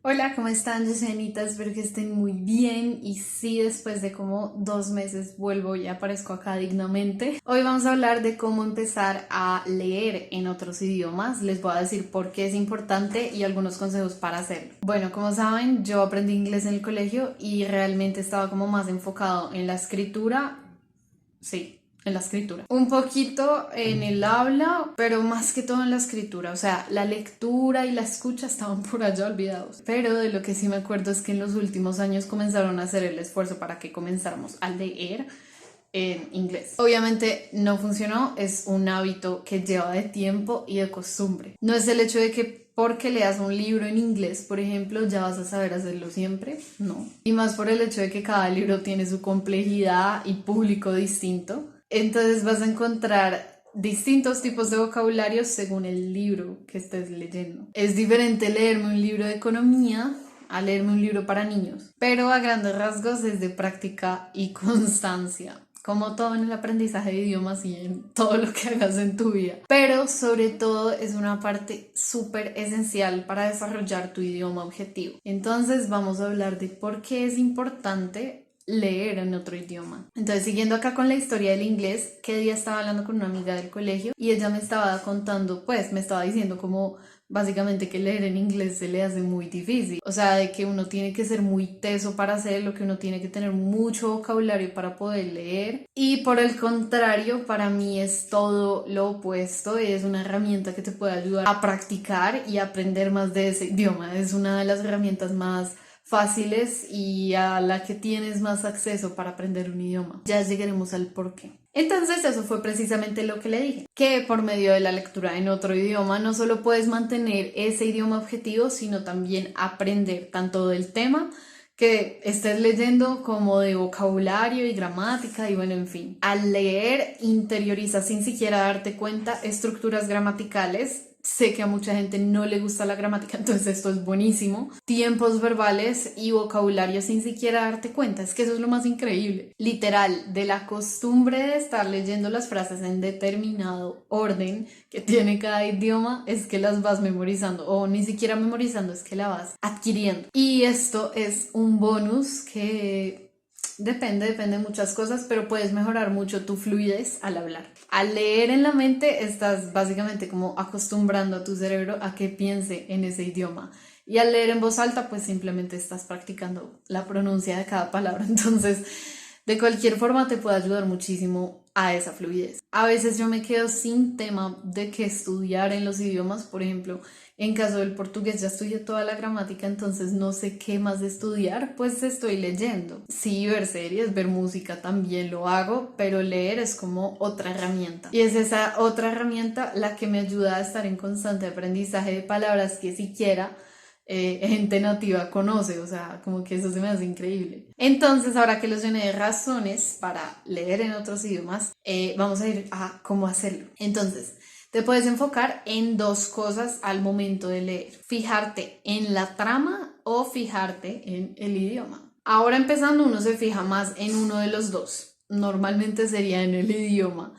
Hola, ¿cómo están? Yo soy Anita, espero que estén muy bien y sí, después de como 2 meses vuelvo y aparezco acá dignamente. Hoy vamos a hablar de cómo empezar a leer en otros idiomas. Les voy a decir por qué es importante y algunos consejos para hacerlo. Bueno, como saben, yo aprendí inglés en el colegio y realmente estaba como más enfocado en la escritura. Sí, en la escritura. Un poquito en el habla, pero más que todo en la escritura. O sea, la lectura y la escucha estaban por allá olvidados. Pero de lo que sí me acuerdo es que en los últimos años comenzaron a hacer el esfuerzo para que comenzáramos a leer en inglés. Obviamente no funcionó, es un hábito que lleva de tiempo y de costumbre. No es el hecho de que porque leas un libro en inglés, por ejemplo, ya vas a saber hacerlo siempre, no. Y más por el hecho de que cada libro tiene su complejidad y público distinto. Entonces vas a encontrar distintos tipos de vocabulario según el libro que estés leyendo. Es diferente leerme un libro de economía a leerme un libro para niños, pero a grandes rasgos es de práctica y constancia, como todo en el aprendizaje de idiomas y en todo lo que hagas en tu vida. Pero sobre todo es una parte súper esencial para desarrollar tu idioma objetivo. Entonces vamos a hablar de por qué es importante leer en otro idioma. Entonces, siguiendo acá con la historia del inglés, que día estaba hablando con una amiga del colegio y ella me estaba contando, pues me estaba diciendo como básicamente que leer en inglés se le hace muy difícil. O sea, de que uno tiene que ser muy teso para hacerlo, que uno tiene que tener mucho vocabulario para poder leer. Y por el contrario, para mí es todo lo opuesto. Es una herramienta que te puede ayudar a practicar y aprender más de ese idioma. Es una de las herramientas más fáciles y a la que tienes más acceso para aprender un idioma. Ya llegaremos al porqué. Entonces eso fue precisamente lo que le dije, que por medio de la lectura en otro idioma no solo puedes mantener ese idioma objetivo, sino también aprender tanto del tema que estés leyendo como de vocabulario y gramática y bueno, en fin. Al leer interiorizas sin siquiera darte cuenta estructuras gramaticales. Sé que a mucha gente no le gusta la gramática, entonces esto es buenísimo. Tiempos verbales y vocabulario sin siquiera darte cuenta. Es que eso es lo más increíble. Literal, de la costumbre de estar leyendo las frases en determinado orden que tiene cada idioma, es que las vas memorizando. O ni siquiera memorizando, es que la vas adquiriendo. Y esto es un bonus que depende de muchas cosas, pero puedes mejorar mucho tu fluidez al hablar. Al leer en la mente estás básicamente como acostumbrando a tu cerebro a que piense en ese idioma. Y al leer en voz alta, pues simplemente estás practicando la pronuncia de cada palabra. Entonces, de cualquier forma te puede ayudar muchísimo a esa fluidez. A veces yo me quedo sin tema de qué estudiar en los idiomas, por ejemplo, en caso del portugués ya estudié toda la gramática, entonces no sé qué más de estudiar, pues estoy leyendo. Sí, ver series, ver música también lo hago, pero leer es como otra herramienta. Y es esa otra herramienta la que me ayuda a estar en constante aprendizaje de palabras que siquiera gente nativa conoce, o sea, como que eso se me hace increíble. Entonces, ahora que los llené de razones para leer en otros idiomas, vamos a ir a cómo hacerlo. Entonces, te puedes enfocar en dos cosas al momento de leer. Fijarte en la trama o fijarte en el idioma. Ahora empezando, uno se fija más en uno de los dos. Normalmente sería en el idioma.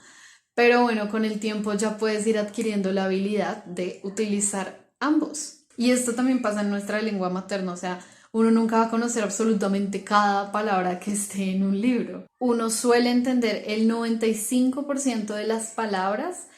Pero bueno, con el tiempo ya puedes ir adquiriendo la habilidad de utilizar ambos. Y esto también pasa en nuestra lengua materna, o sea, uno nunca va a conocer absolutamente cada palabra que esté en un libro. Uno suele entender el 95% de las palabras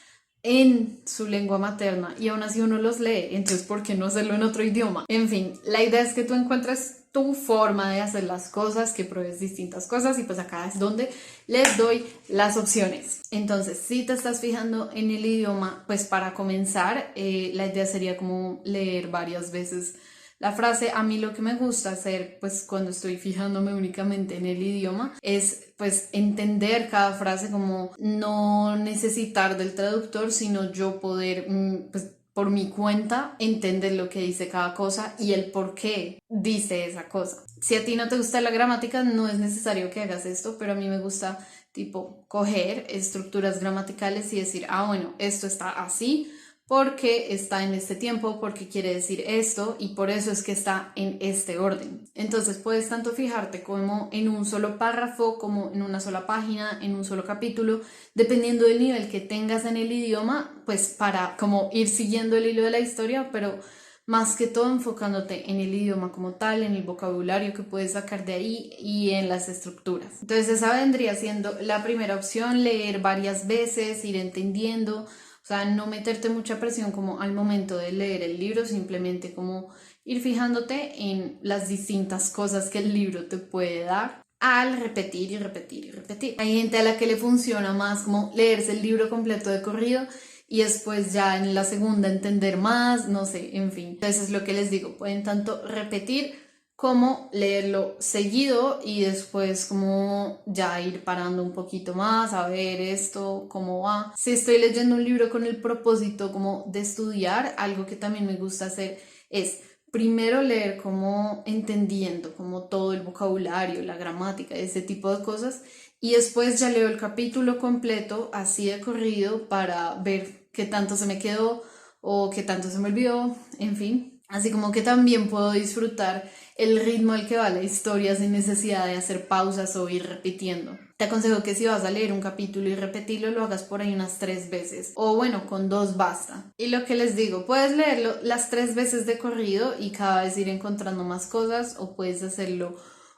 en su lengua materna y aún así uno los lee, entonces ¿por qué no hacerlo en otro idioma? En fin, la idea es que tú encuentres tu forma de hacer las cosas, que pruebes distintas cosas y pues acá es donde les doy las opciones. Entonces, si te estás fijando en el idioma, pues para comenzar, la idea sería como leer varias veces la frase. A mí lo que me gusta hacer, pues cuando estoy fijándome únicamente en el idioma, es pues entender cada frase, como no necesitar del traductor, sino yo poder, pues por mi cuenta, entender lo que dice cada cosa y el por qué dice esa cosa. Si a ti no te gusta la gramática, no es necesario que hagas esto, pero a mí me gusta tipo coger estructuras gramaticales y decir, ah, bueno, esto está así porque está en este tiempo, porque quiere decir esto y por eso es que está en este orden. Entonces puedes tanto fijarte como en un solo párrafo, como en una sola página, en un solo capítulo, dependiendo del nivel que tengas en el idioma, pues para como ir siguiendo el hilo de la historia, pero más que todo enfocándote en el idioma como tal, en el vocabulario que puedes sacar de ahí y en las estructuras. Entonces esa vendría siendo la primera opción, leer varias veces, ir entendiendo, o sea, no meterte mucha presión como al momento de leer el libro, simplemente como ir fijándote en las distintas cosas que el libro te puede dar al repetir y repetir y repetir. Hay gente a la que le funciona más como leerse el libro completo de corrido y después ya en la segunda entender más, no sé, en fin. Entonces es lo que les digo, pueden tanto repetir como leerlo seguido y después como ya ir parando un poquito más, a ver esto, cómo va. Si estoy leyendo un libro con el propósito como de estudiar, algo que también me gusta hacer es primero leer como entendiendo como todo el vocabulario, la gramática, ese tipo de cosas y después ya leo el capítulo completo así de corrido para ver qué tanto se me quedó o qué tanto se me olvidó, en fin. Así como que también puedo disfrutar el ritmo al que va la historia sin necesidad de hacer pausas o ir repitiendo. Te aconsejo que si vas a leer un capítulo y repetirlo, lo hagas por ahí unas 3 veces. O bueno, con 2 basta. Y lo que les digo, puedes leerlo las 3 veces de corrido y cada vez ir encontrando más cosas o puedes hacerlo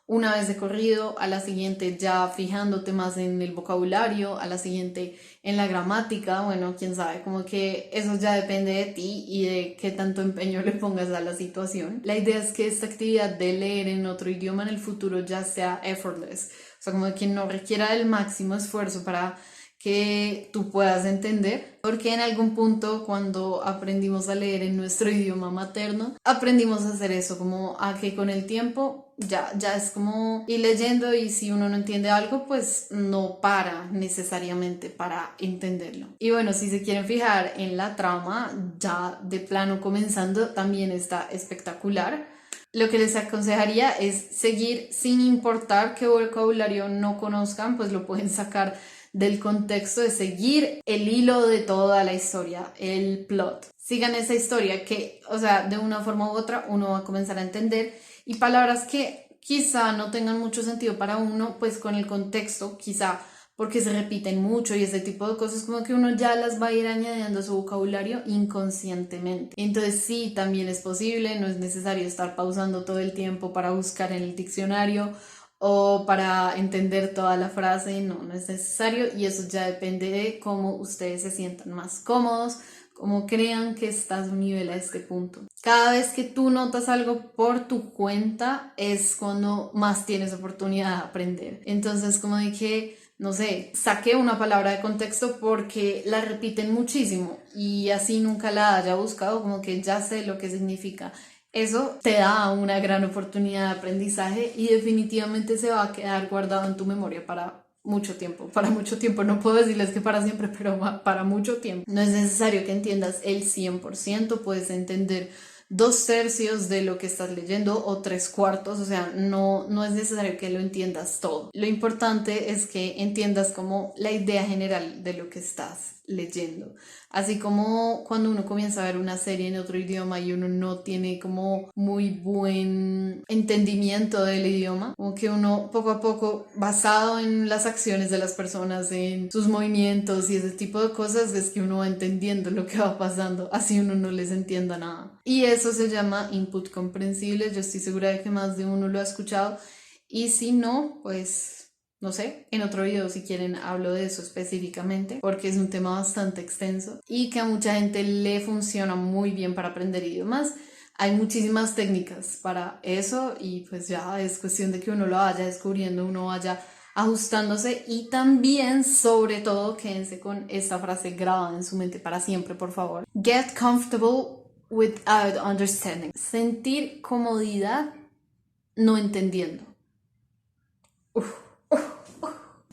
una vez de corrido, a la siguiente ya fijándote más en el vocabulario, a la siguiente en la gramática, bueno, quién sabe, como que eso ya depende de ti y de qué tanto empeño le pongas a la situación. La idea es que esta actividad de leer en otro idioma en el futuro ya sea effortless, o sea, como que no requiera el máximo esfuerzo para que tú puedas entender, porque en algún punto cuando aprendimos a leer en nuestro idioma materno, aprendimos a hacer eso, como a que con el tiempo ya es como ir leyendo y si uno no entiende algo, pues no para necesariamente para entenderlo. Y bueno, si se quieren fijar en la trama, ya de plano comenzando, también está espectacular. Lo que les aconsejaría es seguir sin importar qué vocabulario no conozcan, pues lo pueden sacar del contexto, de seguir el hilo de toda la historia, el plot. Sigan esa historia que, o sea, de una forma u otra uno va a comenzar a entender y palabras que quizá no tengan mucho sentido para uno, pues con el contexto, quizá porque se repiten mucho y ese tipo de cosas como que uno ya las va a ir añadiendo a su vocabulario inconscientemente. Entonces sí, también es posible, no es necesario estar pausando todo el tiempo para buscar en el diccionario o para entender toda la frase, no es necesario y eso ya depende de cómo ustedes se sientan más cómodos, cómo crean que está a su nivel a este punto. Cada vez que tú notas algo por tu cuenta es cuando más tienes oportunidad de aprender. Entonces como dije, no sé, saqué una palabra de contexto porque la repiten muchísimo y así nunca la haya buscado, como que ya sé lo que significa. Eso te da una gran oportunidad de aprendizaje y definitivamente se va a quedar guardado en tu memoria para mucho tiempo. Para mucho tiempo, no puedo decirles que para siempre, pero para mucho tiempo. No es necesario que entiendas el 100%, puedes entender 2/3 de lo que estás leyendo o 3/4, o sea, no es necesario que lo entiendas todo. Lo importante es que entiendas como la idea general de lo que estás leyendo. Así como cuando uno comienza a ver una serie en otro idioma y uno no tiene como muy buen entendimiento del idioma, como que uno poco a poco, basado en las acciones de las personas, en sus movimientos y ese tipo de cosas, es que uno va entendiendo lo que va pasando, así uno no les entienda nada. Y eso se llama input comprensible, yo estoy segura de que más de uno lo ha escuchado y si no, pues no sé, en otro video si quieren hablo de eso específicamente porque es un tema bastante extenso y que a mucha gente le funciona muy bien para aprender idiomas. Hay muchísimas técnicas para eso y pues ya es cuestión de que uno lo vaya descubriendo, uno vaya ajustándose y también, sobre todo, quédense con esta frase grabada en su mente para siempre, por favor. Get comfortable without understanding. Sentir comodidad no entendiendo.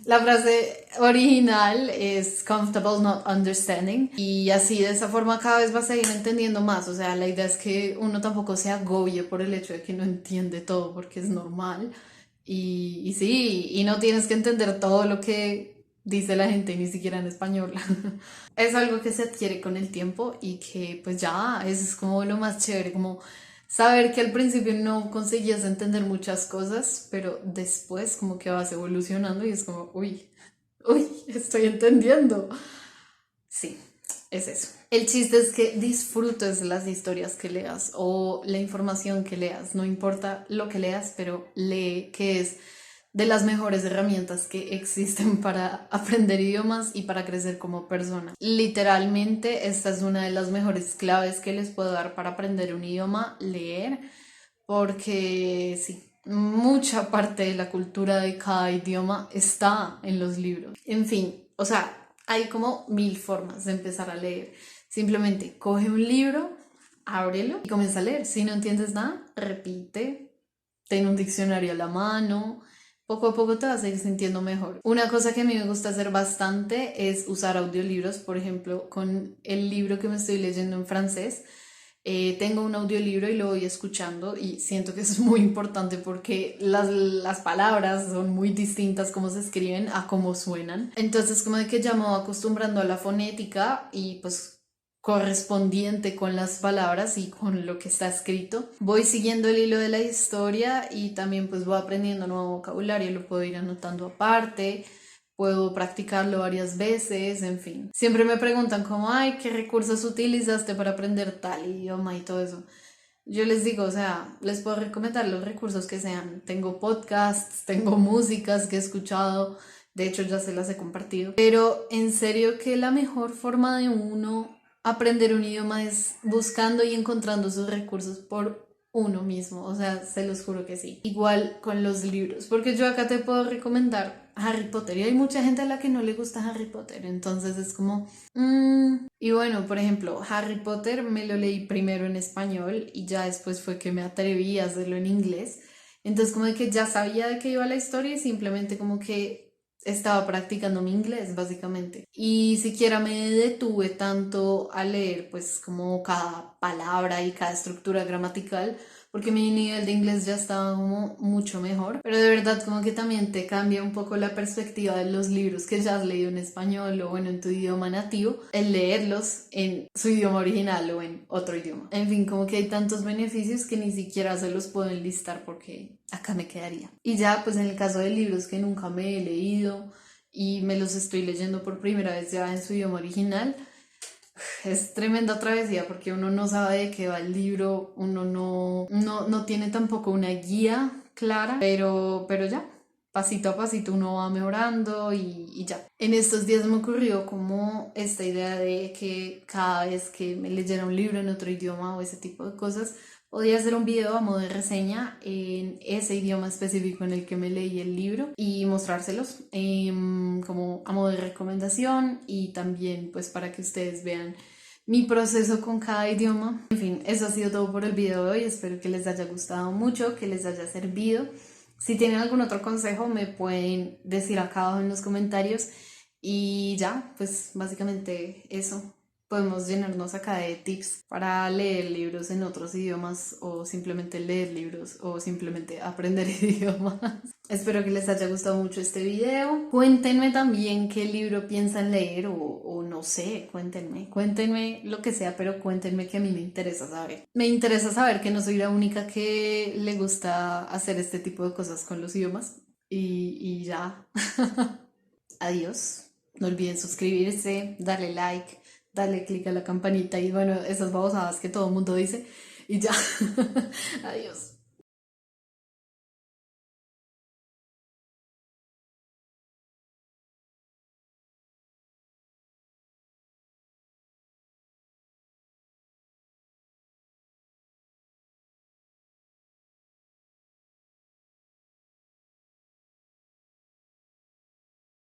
La frase original es comfortable not understanding y así de esa forma cada vez vas a ir entendiendo más, o sea, la idea es que uno tampoco se agobie por el hecho de que no entiende todo porque es normal y sí, y no tienes que entender todo lo que dice la gente ni siquiera en español. Es algo que se adquiere con el tiempo y que pues ya, eso es como lo más chévere, como saber que al principio no conseguías entender muchas cosas, pero después como que vas evolucionando y es como, uy, estoy entendiendo. Sí, es eso. El chiste es que disfrutes las historias que leas o la información que leas, no importa lo que leas, pero lee, que es de las mejores herramientas que existen para aprender idiomas y para crecer como persona. Literalmente, esta es una de las mejores claves que les puedo dar para aprender un idioma, leer, porque sí, mucha parte de la cultura de cada idioma está en los libros. En fin, o sea, hay como 1000 formas de empezar a leer. Simplemente coge un libro, ábrelo y comienza a leer. Si no entiendes nada, repite, ten un diccionario a la mano. Poco a poco te vas a ir sintiendo mejor. Una cosa que a mí me gusta hacer bastante es usar audiolibros. Por ejemplo, con el libro que me estoy leyendo en francés, tengo un audiolibro y lo voy escuchando y siento que eso es muy importante porque las palabras son muy distintas como se escriben a cómo suenan. Entonces como de que ya me voy acostumbrando a la fonética y pues correspondiente con las palabras y con lo que está escrito. Voy siguiendo el hilo de la historia y también pues voy aprendiendo nuevo vocabulario, lo puedo ir anotando aparte, puedo practicarlo varias veces, en fin. Siempre me preguntan como, ay, ¿qué recursos utilizaste para aprender tal idioma y todo eso? Yo les digo, o sea, les puedo recomendar los recursos que sean. Tengo podcasts, tengo músicas que he escuchado, de hecho ya se las he compartido. Pero en serio que la mejor forma de uno aprender un idioma es buscando y encontrando sus recursos por uno mismo, o sea, se los juro que sí. Igual con los libros, porque yo acá te puedo recomendar Harry Potter y hay mucha gente a la que no le gusta Harry Potter, entonces es como... Y bueno, por ejemplo, Harry Potter me lo leí primero en español y ya después fue que me atreví a hacerlo en inglés, entonces como de que ya sabía de qué iba la historia y simplemente como que estaba practicando mi inglés, básicamente. Y siquiera me detuve tanto a leer, pues, como cada palabra y cada estructura gramatical, porque mi nivel de inglés ya estaba como mucho mejor. Pero de verdad, como que también te cambia un poco la perspectiva de los libros que ya has leído en español o, bueno, en tu idioma nativo, el leerlos en su idioma original o en otro idioma. En fin, como que hay tantos beneficios que ni siquiera se los puedo enlistar porque acá me quedaría. Y ya, pues en el caso de libros que nunca me he leído y me los estoy leyendo por primera vez ya en su idioma original, es tremenda travesía porque uno no sabe de qué va el libro, uno no tiene tampoco una guía clara, pero ya, pasito a pasito uno va mejorando y ya. En estos días me ocurrió como esta idea de que cada vez que me leyera un libro en otro idioma o ese tipo de cosas, podía hacer un video a modo de reseña en ese idioma específico en el que me leí el libro y mostrárselos como a modo de recomendación y también pues para que ustedes vean mi proceso con cada idioma. En fin, eso ha sido todo por el video de hoy. Espero que les haya gustado mucho, que les haya servido. Si tienen algún otro consejo me pueden decir acá abajo en los comentarios y ya, pues básicamente eso. Podemos llenarnos acá de tips para leer libros en otros idiomas o simplemente leer libros o simplemente aprender idiomas. Espero que les haya gustado mucho este video. Cuéntenme también qué libro piensan leer o no sé, cuéntenme lo que sea, pero cuéntenme que a mí me interesa saber. Me interesa saber que no soy la única que le gusta hacer este tipo de cosas con los idiomas. Y ya. Adiós. No olviden suscribirse, darle like, darle click a la campanita y bueno, esas babosadas que todo el mundo dice. Y ya. Adiós.